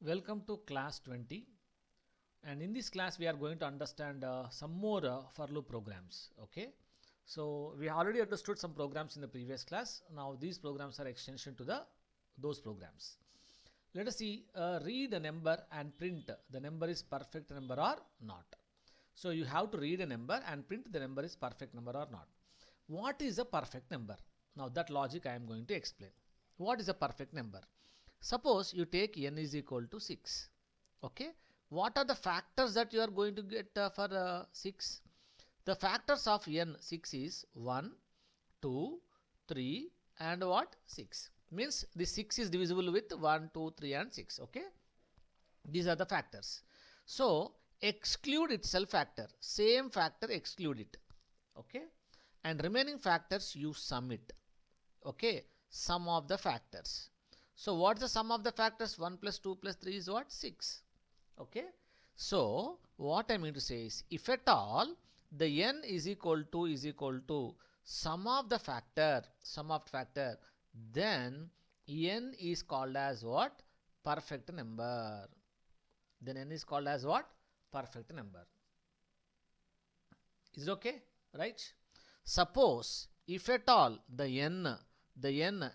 Welcome to class 20, and in this class we are going to understand some more for loop programs. Okay, so we already understood some programs in the previous class. Now these programs are extension to those programs. Let us see, read a number and print the number is perfect number or not. So you have to read a number and print the number is perfect number or not. What is a perfect number? Now that logic I am going to explain. What is a perfect number? Suppose you take n is equal to 6. Okay, what are the factors that you are going to get for 6? The factors of n 6 is 1, 2, 3 and what? 6. Means the 6 is divisible with 1, 2, 3 and 6. Okay, these are the factors. So exclude itself factor, same factor exclude it. Okay, and remaining factors you sum it. Okay, sum of the factors. So what's the sum of the factors? 1 plus 2 plus 3 is what? 6. Okay. So what I mean to say is, if at all the n is equal to sum of the factor, then n is called as what? Perfect number. Then n is called as what? Perfect number. Is it okay? Right? Suppose if at all the n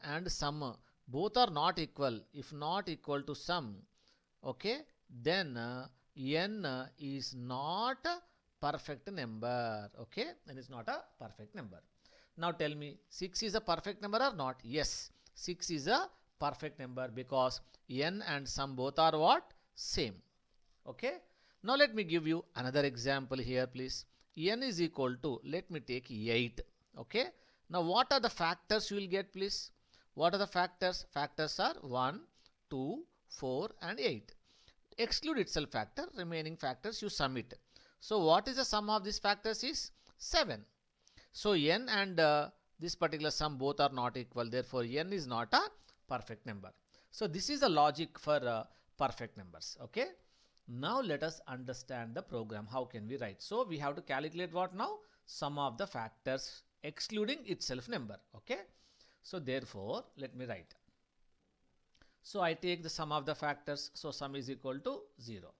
and sum both are not equal, if not equal to sum, okay, then n is not a perfect number. Okay, n is not a perfect number. Now tell me, 6 is a perfect number or not? Yes, 6 is a perfect number because n and sum both are what? Same. Okay, now let me give you another example here, please. N is equal to, let me take 8. Okay, now what are the factors you will get, please? What are the factors? Factors are 1, 2, 4 and 8. Exclude itself factor, remaining factors you sum it. So what is the sum of these factors is 7. So n and this particular sum both are not equal, therefore n is not a perfect number. So this is the logic for perfect numbers. Okay, now let us understand the program. How can we write? So we have to calculate what now? Sum of the factors excluding itself number. Okay, so therefore let me write. So I take the sum of the factors, so sum is equal to 0.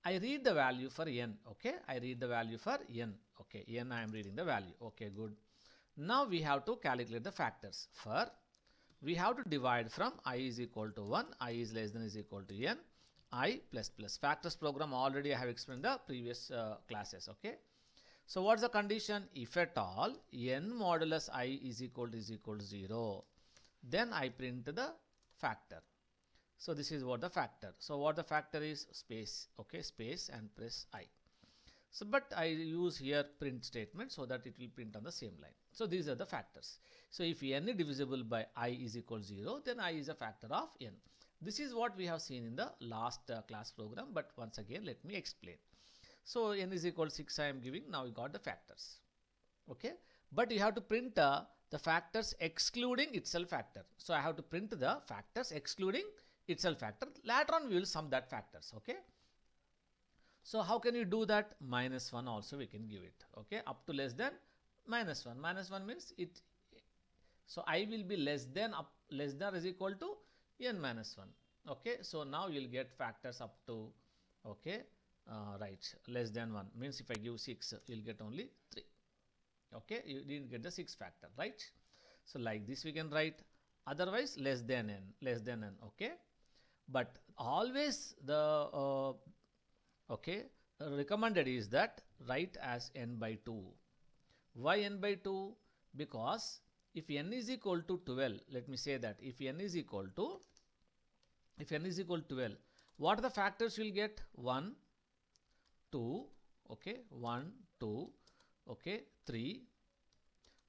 I read the value for n. Okay, I read the value for n. Okay, n I am reading the value. Okay, good. Now we have to calculate the factors. For we have to divide from I is equal to 1, I is less than is equal to n, I plus plus. Factors program already I have explained the previous classes. Okay, so what's the condition? If at all n modulus I is equal to 0, then I print the factor. So this is what the factor. So what the factor is? Space. Okay, space and press I. So but I use here print statement so that it will print on the same line. So these are the factors. So if n is divisible by I is equal to 0, then I is a factor of n. This is what we have seen in the last class program, but once again let me explain. So n is equal to 6 I am giving. Now we got the factors. Okay, but you have to print the factors excluding itself factor. So I have to print the factors excluding itself factor. Later on we will sum that factors. Okay, so how can you do that? Minus 1 also we can give it. Okay, up to less than minus 1. Minus 1 means it. So I will be less than or is equal to n minus 1. Okay, so now you will get factors up to, okay, right, less than 1 means if I give 6 you will get only 3. Okay, you didn't get the 6 factor, right? So like this we can write, otherwise less than n. Okay, but always the recommended is that write as n by 2. Why n by 2? Because if n is equal to 12, let me say that if n is equal to 12, what are the factors you will get? 1, 2, okay, 1, 2, okay, 3,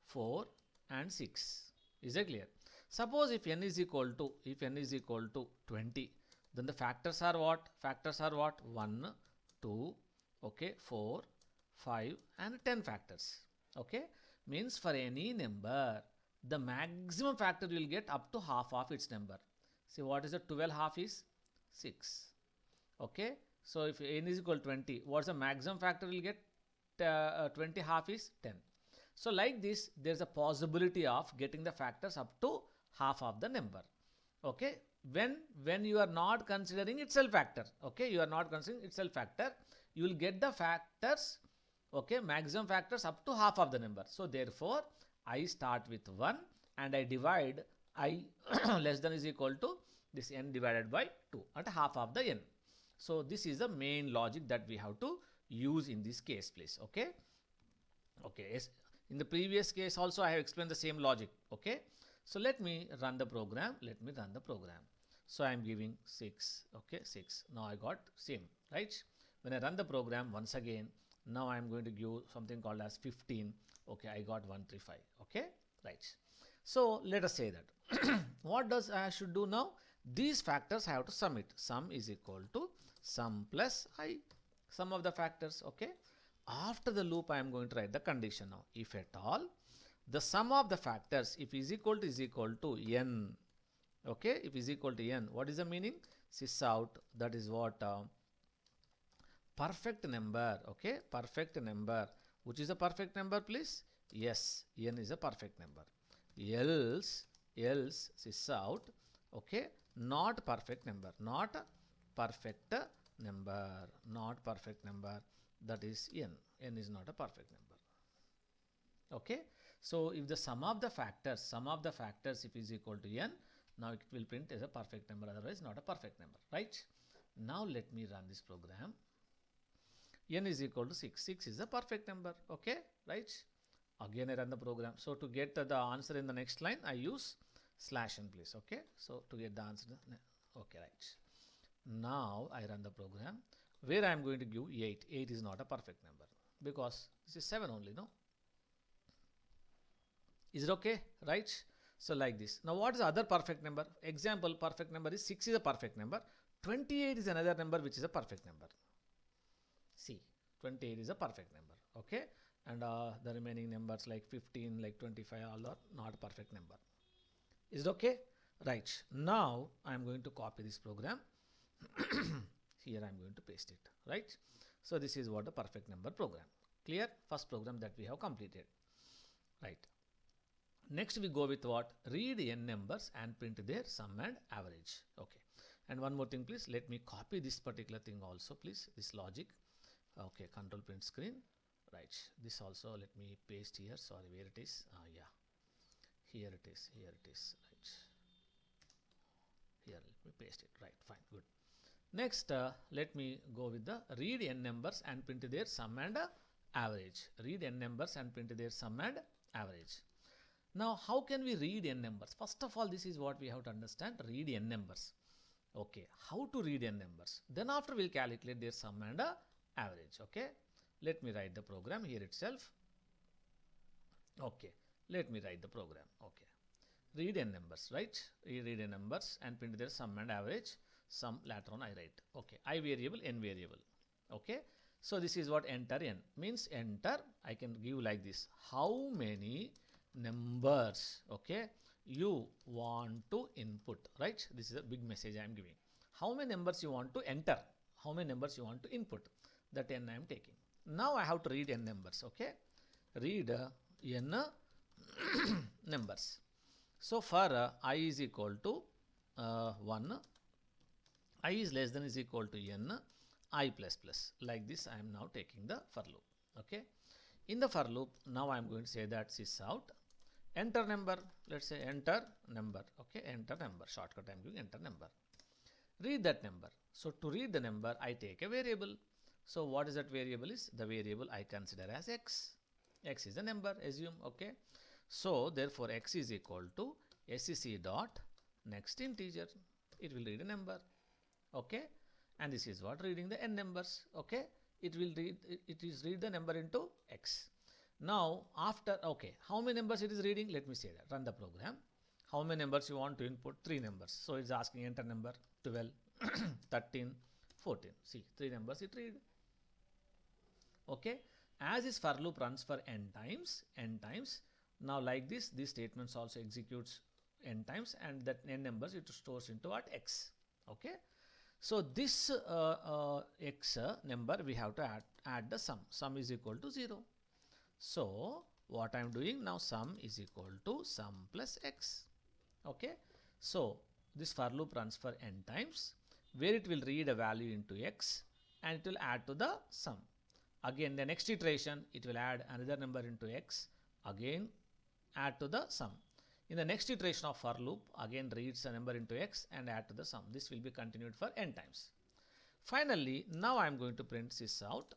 4 and 6. Is that clear? Suppose if n is equal to 20, then the factors are what? 1, 2, okay, 4, 5 and 10 factors. Okay, means for any number the maximum factor you will get up to half of its number. See what is the 12 half is? 6. Okay, so if n is equal to 20, what's the maximum factor you will get? 20 half is 10. So like this there is a possibility of getting the factors up to half of the number. Okay, when you are not considering itself factor, okay, you are not considering itself factor, you will get the factors, okay, maximum factors up to half of the number. So therefore I start with 1 and I divide I less than is equal to this n divided by 2 at half of the n. So this is the main logic that we have to use in this case, please. Okay. Okay. Yes. In the previous case also I have explained the same logic. Okay. So let me run the program. So I am giving 6. Okay, 6. Now I got same, right? When I run the program once again, now I am going to give something called as 15. Okay, I got 135. Okay, right. So let us say that what does I should do now? These factors I have to sum it. Sum is equal to sum plus I, sum of the factors. Okay. After the loop I am going to write the condition now. If at all the sum of the factors if is equal to n. Okay, if is equal to n, what is the meaning? Sys out, that is what perfect number. Okay, perfect number. Which is a perfect number, please? Yes, n is a perfect number. Else sys out, okay, not perfect number, not perfect number, not perfect number, that is n. N is not a perfect number. Okay, so if the sum of the factors if is equal to n, now it will print as a perfect number, otherwise not a perfect number, right? Now let me run this program. N is equal to 6. 6 is a perfect number. Okay, right? Again I run the program. So to get the answer in the next line, I use /n, please. Okay, so to get the answer, okay, right. Now I run the program where I am going to give 8. 8 is not a perfect number because this is 7 only, no? Is it okay, right? So like this. Now what is the other perfect number? Example, perfect number is 6 is a perfect number. 28 is another number which is a perfect number. See, 28 is a perfect number. Okay, and the remaining numbers like 15, like 25, all are not perfect number. Is it okay? Right. Now I am going to copy this program. Here I am going to paste it. Right. So this is what the perfect number program. Clear? First program that we have completed. Right. Next we go with what? Read n numbers and print their sum and average. Okay. And one more thing, please. Let me copy this particular thing also, please. This logic. Okay. Control print screen. Right. This also let me paste here. Sorry, where it is? Yeah. Here it is. Here it is. Right. Here let me paste it. Right. Fine. Good. Next, let me go with the read n numbers and print their sum and average. Read n numbers and print their sum and average. Now, how can we read n numbers? First of all, this is what we have to understand. Read n numbers. Okay. How to read n numbers? Then after we'll calculate their sum and average. Okay. Let me write the program here itself. Okay. Let me write the program. Okay. Read n numbers, right? Read n numbers and print their sum and average. Sum later on I write. Okay. I variable, n variable. Okay. So this is what enter n means. Enter, I can give like this. How many numbers, okay, you want to input, right? This is a big message I am giving. How many numbers you want to enter? How many numbers you want to input? That n I am taking. Now I have to read n numbers. Okay. Read n numbers. So for I is equal to 1, I is less than is equal to n, I plus plus. Like this I am now taking the for loop. Okay. In the for loop, now I am going to say that sys out, enter number, let's say enter number. Okay. Enter number. Shortcut I am giving enter number. Read that number. So to read the number, I take a variable. So what is that variable is? The variable I consider as x. X is the number, assume. Okay. So therefore x is equal to sec dot next integer. It will read a number. Okay. And this is what reading the n numbers. Okay. It will read, it is read the number into x. Now after, okay, how many numbers it is reading? Let me say that. Run the program. How many numbers you want to input? 3 numbers. So it's asking enter number 12, 13, 14. See, 3 numbers it read. Okay. As this for loop runs for n times, now like this, these statements also executes n times, and that n numbers it stores into what? X. Okay. So this x number we have to add the sum. Sum is equal to 0. So what I am doing now, sum is equal to sum plus x. Okay. So this for loop runs for n times, where it will read a value into x and it will add to the sum. Again, the next iteration, it will add another number into x, again add to the sum. In the next iteration of for loop, again reads a number into x and add to the sum. This will be continued for n times. Finally, now I am going to print this out.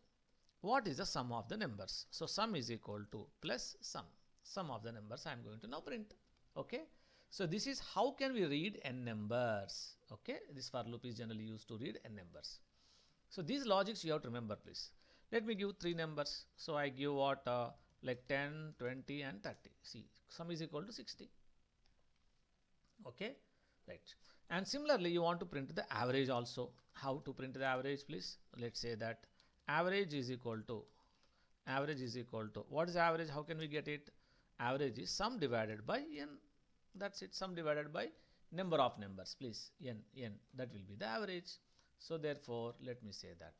What is the sum of the numbers? So sum is equal to plus sum of the numbers I am going to now print. Okay. So this is how can we read n numbers. Okay. This for loop is generally used to read n numbers. So these logics you have to remember, please. Let me give 3 numbers. So I give what like 10, 20 and 30. See, sum is equal to 60. Okay, right. And similarly, you want to print the average also. How to print the average, please? Let's say that average is equal to what is average? How can we get it? Average is sum divided by n. That's it. Sum divided by number of numbers, please. N. That will be the average. So therefore, let me say that.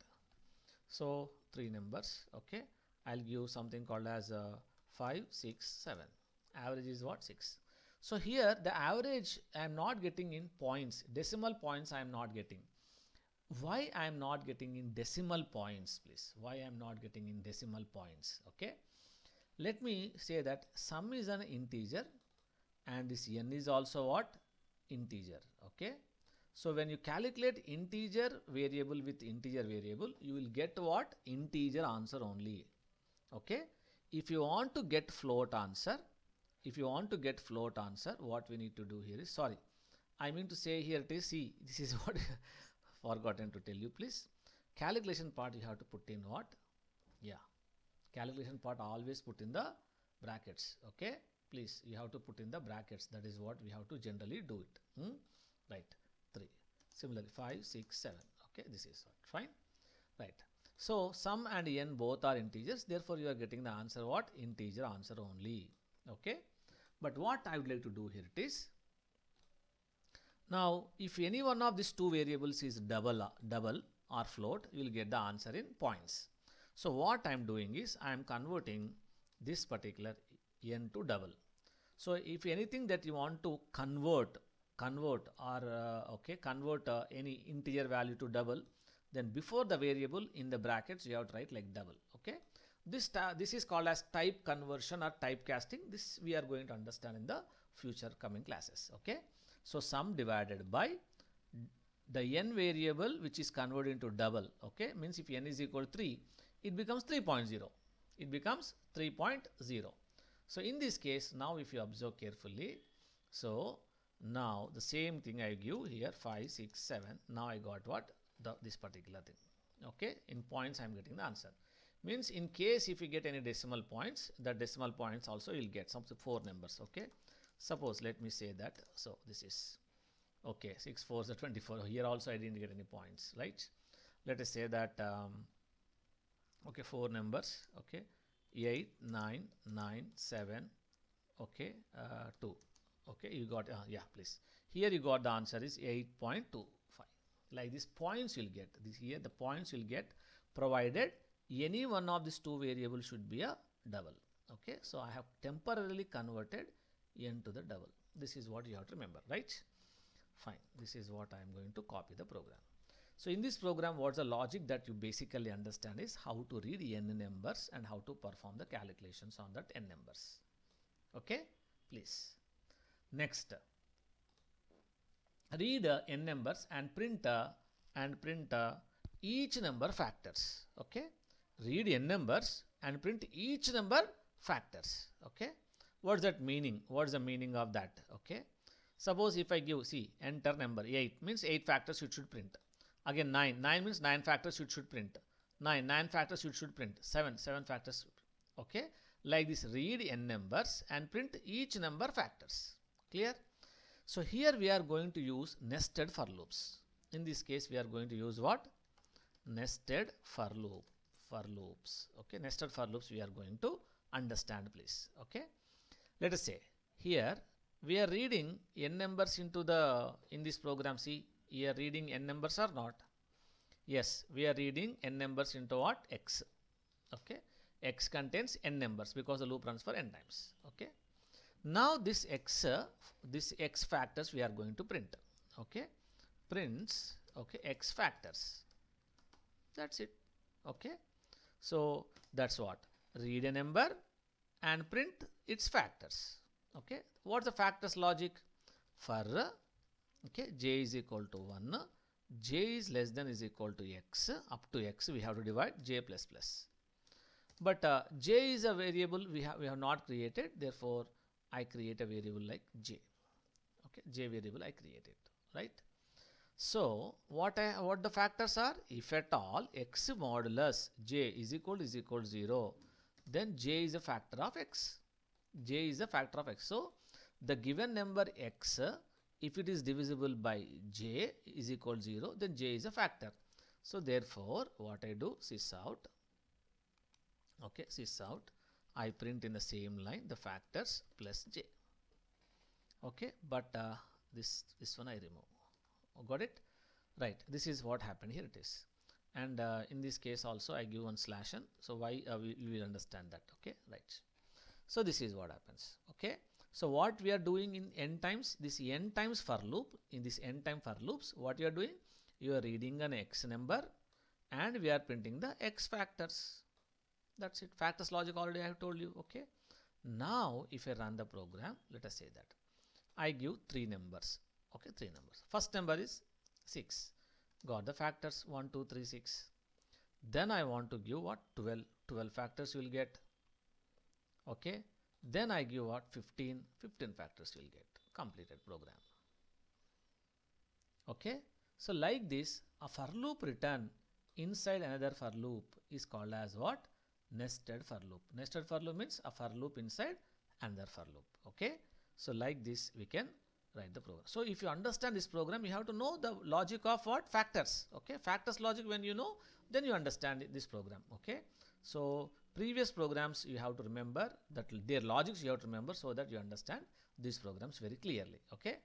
So 3 numbers. Okay, I'll give something called as 5, 6, 7. Average is what? 6. So here the average I am not getting in points, decimal points I am not getting. Why I am not getting in decimal points, please? Why I am not getting in decimal points? Okay. Let me say that sum is an integer and this n is also what? Integer. Okay. So when you calculate integer variable with integer variable, you will get what? Integer answer only. Okay. If you want to get float answer, what we need to do here is, sorry, I mean to say here it is, see, this is what forgotten to tell you, please. Calculation part you have to put in what? Yeah. Calculation part always put in the brackets. Okay. Please, you have to put in the brackets. That is what we have to generally do it. Right. 3. Similarly, 5, 6, 7. Okay. This is what? Fine. Right. So, sum and n both are integers. Therefore, you are getting the answer what? Integer answer only. Okay. But what I would like to do here it is, now if any one of these 2 variables is double or float, you will get the answer in points. So what I am doing is I am converting this particular n to double. So if anything that you want to convert any integer value to double, then before the variable in the brackets you have to write like double. Okay. This is called as type conversion or typecasting. This we are going to understand in the future coming classes. Okay. So sum divided by the n variable which is converted into double. Okay. Means if n is equal to 3, it becomes 3.0. It becomes 3.0. So in this case, now if you observe carefully, so now the same thing I give here 5, 6, 7. Now I got what? This particular thing. Okay. In points I am getting the answer. Means in case if you get any decimal points, the decimal points also you will get some 4 numbers. Okay. Suppose let me say that. So this is okay. 6 4s are 24. Here also I didn't get any points, right? Let us say that okay, 4 numbers. Okay, 8, 9, 9, 7. Okay, 2. Okay, you got yeah, please. Here you got the answer is 8.25. Like these points you'll get. This here the points you'll get provided any one of these 2 variables should be a double. Okay, so I have temporarily converted n to the double. This is what you have to remember, right? Fine. This is what I am going to copy the program. So in this program, what's the logic that you basically understand is how to read n numbers and how to perform the calculations on that n numbers. Okay, please. Next, read n numbers and print each number factors. Okay, read n numbers and print each number factors. Okay, what's that meaning? What's the meaning of that? Okay, suppose if I give, see, enter number 8 means 8 factors you should print. Again 9 means 9 factors you should print. 9 factors you should print. 7 factors. Okay, like this, read n numbers and print each number factors. Clear? So here we are going to use nested for loops. In this case we are going to use what? Nested for loops. Okay, nested for loops we are going to understand, please. Okay, let us say here we are reading n numbers into the, in this program, see, we are reading n numbers or not? Yes, we are reading n numbers into what? X. Okay, X contains n numbers because the loop runs for n times. Okay, now this X factors we are going to print. okay, prints, okay, x factors. That's it. Okay, so that's what, read a number and print its factors. Okay, what's the factors logic? For okay, j is equal to 1, j is less than is equal to x, up to x we have to divide j plus plus. But j is a variable we have not created, therefore I create a variable like j. Okay, j variable I created, right? So what the factors are? If at all x modulus j is equal to 0, then j is a factor of x. J is a factor of x. So the given number x, if it is divisible by j is equal to 0, then j is a factor. So therefore what I do, sys out. Okay, sys out. I print in the same line the factors plus j. Okay, but this one I remove. Got it? Right, this is what happened here. It is, and in this case also I give one slash n, so why we will understand that. Okay, right. So this is what happens. Okay, so what we are doing in n times, this n times for loop, in this n time for loops, what you are doing, you are reading an x number and we are printing the x factors. That's it. Factors logic already I have told you. Okay, now if I run the program, let us say that I give 3 numbers. Okay, 3 numbers. First number is 6. Got the factors 1, 2, 3, 6. Then I want to give what? 12. 12 factors you will get. Okay. Then I give what? 15. 15 factors you will get. Completed program. Okay. So like this, a for loop written inside another for loop is called as what? Nested for loop. Nested for loop means a for loop inside another for loop. Okay. So like this we can write the program. So if you understand this program, you have to know the logic of what? Factors. Okay, factors logic when you know, then you understand this program. Okay, so previous programs you have to remember that their logics you have to remember, so that you understand these programs very clearly. Okay,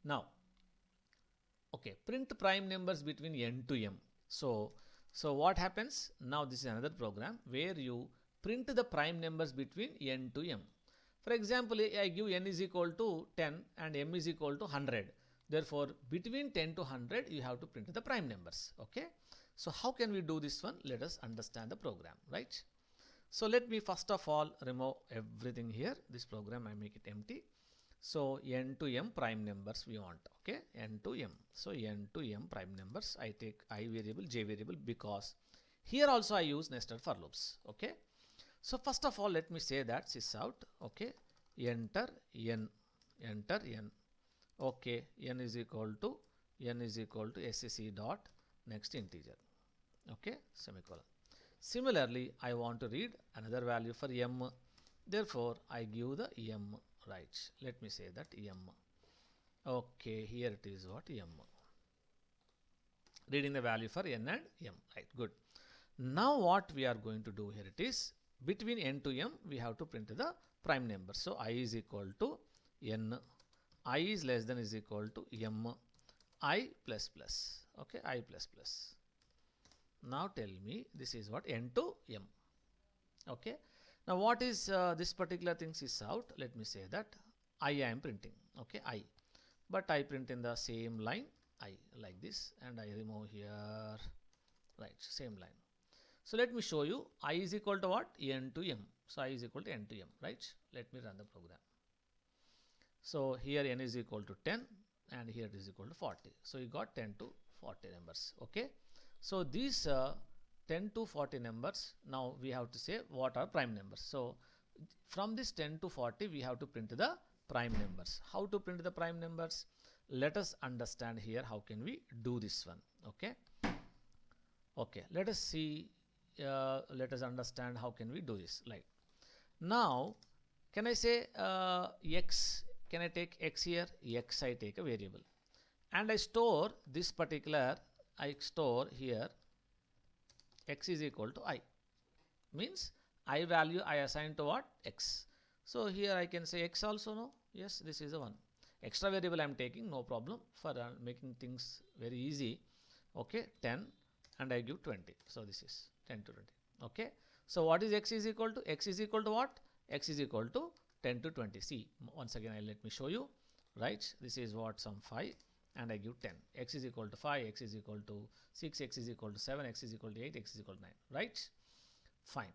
now, okay, print prime numbers between n to m. So what happens now? This is another program where you print the prime numbers between n to m. For example, I give n is equal to 10 and m is equal to 100. Therefore, between 10 to 100, you have to print the prime numbers. Okay. So how can we do this one? Let us understand the program, right? So let me first of all remove everything here. This program I make it empty. So n to m prime numbers we want. Okay, n to m. So n to m prime numbers. I take I variable, j variable, because here also I use nested for loops. Okay. So first of all, let me say that sys out. Okay, enter n, enter n. Okay, n is equal to sec dot next integer. Okay, semicolon. Similarly, I want to read another value for m. Therefore, I give the m. Right. Let me say that m. Okay, here it is what m. Reading the value for n and m. Right. Good. Now what we are going to do here, it is between n to m we have to print the prime number. So I is equal to n, I is less than is equal to m, I plus plus. Okay, I plus plus. Now tell me, this is what? N to m. Okay. Now what is this particular thing is out? Let me say that I am printing. Okay, I. But I print in the same line, I, like this, and I remove here. Right, same line. So let me show you. I is equal to what? N to m. So I is equal to n to m. Right. Let me run the program. So here n is equal to 10 and here it is equal to 40. So you got 10 to 40 numbers. Okay. So these 10 to 40 numbers, now we have to say what are prime numbers. So from this 10 to 40 we have to print the prime numbers. How to print the prime numbers? Let us understand here how can we do this one. Okay. Okay. Let us see. Let us understand how can we do this. Like now, can I say x? Can I take x here? X I take a variable, and I store this particular. I store here x is equal to I, means I value I assign to what? X. So here I can say x also. No, yes, this is the one extra variable I am taking, no problem, for making things very easy. Okay, 10 and I give 20. So this is 10 to 20. Okay. So what is x is equal to? X is equal to what? X is equal to 10 to 20. See, once again, let me show you. Right. This is what? Some 5. and I give 10. X is equal to 5, X is equal to 6, X is equal to 7, X is equal to 8, X is equal to 9, right? Fine.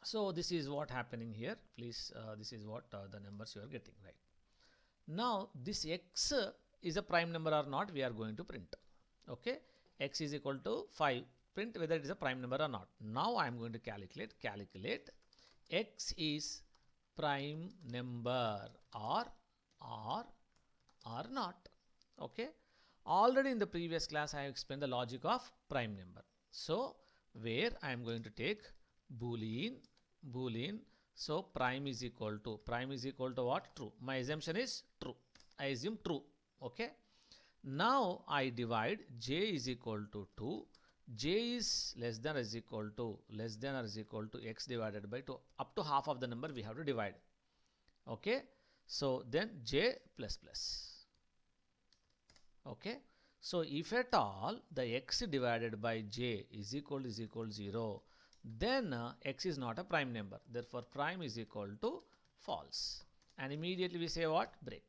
So this is what happening here. Please, this is what the numbers you are getting, right? Now this X is a prime number or not, we are going to print. Okay, X is equal to 5, print whether it is a prime number or not. Now I am going to calculate X is prime number or not. Okay, already in the previous class I have explained the logic of prime number. So where I am going to take boolean, so prime is equal to what? True. My assumption is true. I assume true. Okay. Now I divide j is equal to 2. J is less than or is equal to x divided by 2. Up to half of the number we have to divide. Okay. So then j plus plus. Okay. So if at all the x divided by j is equal to 0, then x is not a prime number. Therefore prime is equal to false. And immediately we say what? Break.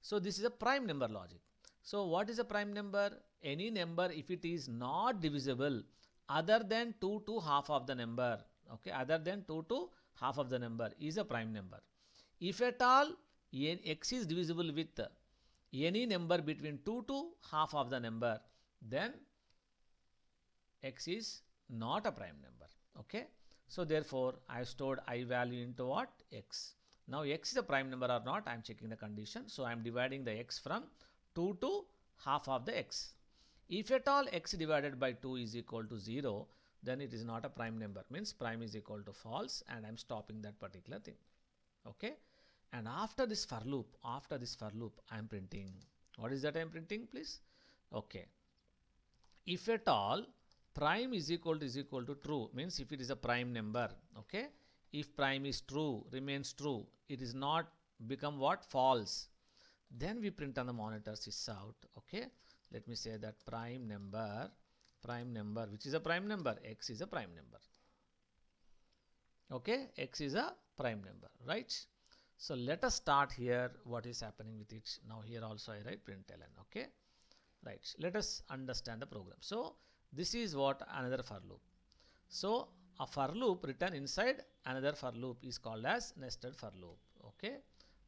So this is a prime number logic. So what is a prime number? Any number if it is not divisible other than 2 to half of the number. Okay, other than 2 to half of the number is a prime number. If at all x is divisible with any number between 2 to half of the number, then x is not a prime number. Okay, so therefore I have stored I value into what? X. Now x is a prime number or not, I am checking the condition. So I am dividing the x from 2 to half of the x. If at all x divided by 2 is equal to 0, then it is not a prime number, means prime is equal to false, and I am stopping that particular thing. Okay, and after this for loop I am printing. What is that I am printing, please? Okay, if at all prime is equal to true, means if it is a prime number. Okay, if prime is true, remains true, it is not become what? False. Then we print on the monitor sys out. Okay, let me say that prime number, which is a prime number? X is a prime number. Okay, X is a prime number, right? So let us start here what is happening with it. Now here also I write println. Okay, right, let us understand the program. So this is what? Another for loop. So a for loop written inside another for loop is called as nested for loop. Okay,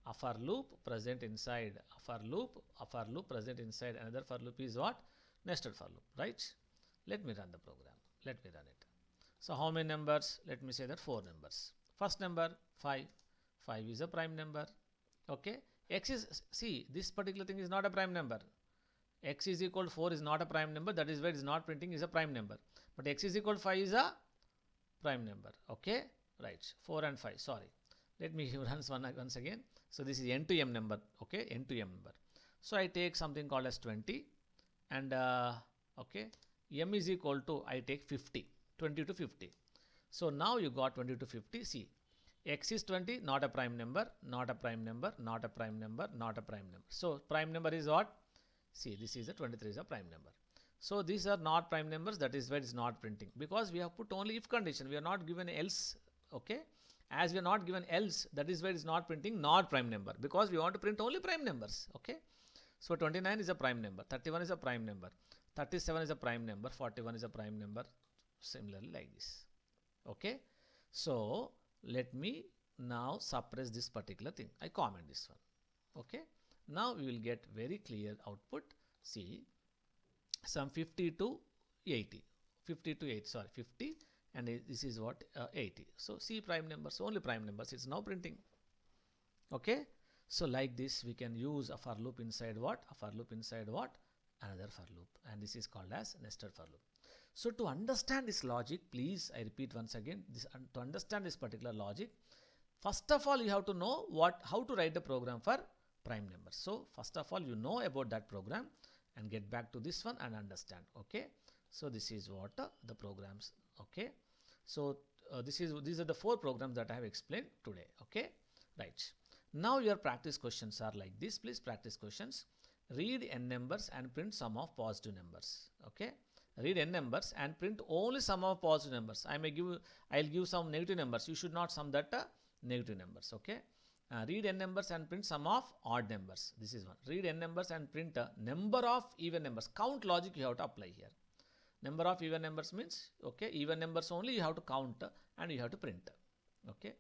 a for loop present inside a for loop present inside another for loop is what? Nested for loop, right? Let me run the program. Let me run it. So how many numbers? Let me say that 4 numbers. First number 5. 5 is a prime number. Okay, x is, see, this particular thing is not a prime number. X is equal to 4 is not a prime number. That is why it is not printing is a prime number. But x is equal to 5 is a prime number. Okay, right, 4 and 5. Sorry, let me run once again. So this is n to m number. Okay, n to m number. So I take something called as 20, and okay, m is equal to, I take 50, 20 to 50. So now you got 20 to 50. See, x is 20, not a prime number, not a prime number, not a prime number, not a prime number. So prime number is what? See, this is a 23 is a prime number. So these are not prime numbers. That is why it is not printing, because we have put only if condition. We are not given else. Okay, as we are not given else, that is why it is not printing not prime number, because we want to print only prime numbers. Okay, so 29 is a prime number, 31 is a prime number, 37 is a prime number, 41 is a prime number. Similarly like this. Okay, so let me now suppress this particular thing. I comment this one. Okay, now we will get very clear output. See, some 50 to 80, 50 to 8, sorry, 50, and this is what? 80. So see, prime numbers, only prime numbers, it's now printing. Okay, so like this we can use a for loop inside what? A for loop inside what? Another for loop, and this is called as nested for loop. So to understand this logic, please, I repeat once again, to understand this particular logic, first of all you have to know how to write the program for prime numbers. So first of all you know about that program, and get back to this one and understand. Okay, so this is what the programs. Okay, so these are the 4 programs that I have explained today. Okay, right, now your practice questions are like this. Please, practice questions: read n numbers and print sum of positive numbers. Okay, read n numbers and print only sum of positive numbers. I'll give some negative numbers. You should not sum that negative numbers. Okay, read n numbers and print sum of odd numbers. This is one. Read n numbers and print number of even numbers. Count logic you have to apply here. Number of even numbers means, okay, even numbers only you have to count and you have to print. Okay.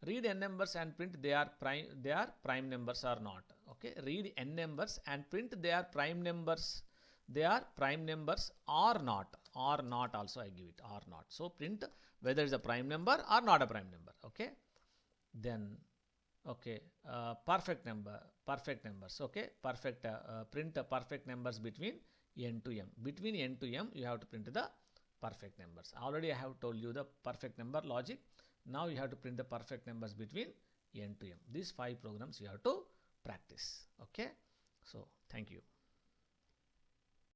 Read n numbers and print they are prime numbers or not. Okay. Read n numbers and print they are prime numbers. They are prime numbers or not. Or not also I give it, or not. So print whether it's a prime number or not a prime number. Okay. Then okay, perfect numbers. Okay, print perfect numbers between n to m. Between n to m you have to print the perfect numbers. Already I have told you the perfect number logic. Now you have to print the perfect numbers between n to m. These 5 programs you have to practice. Okay, so thank you.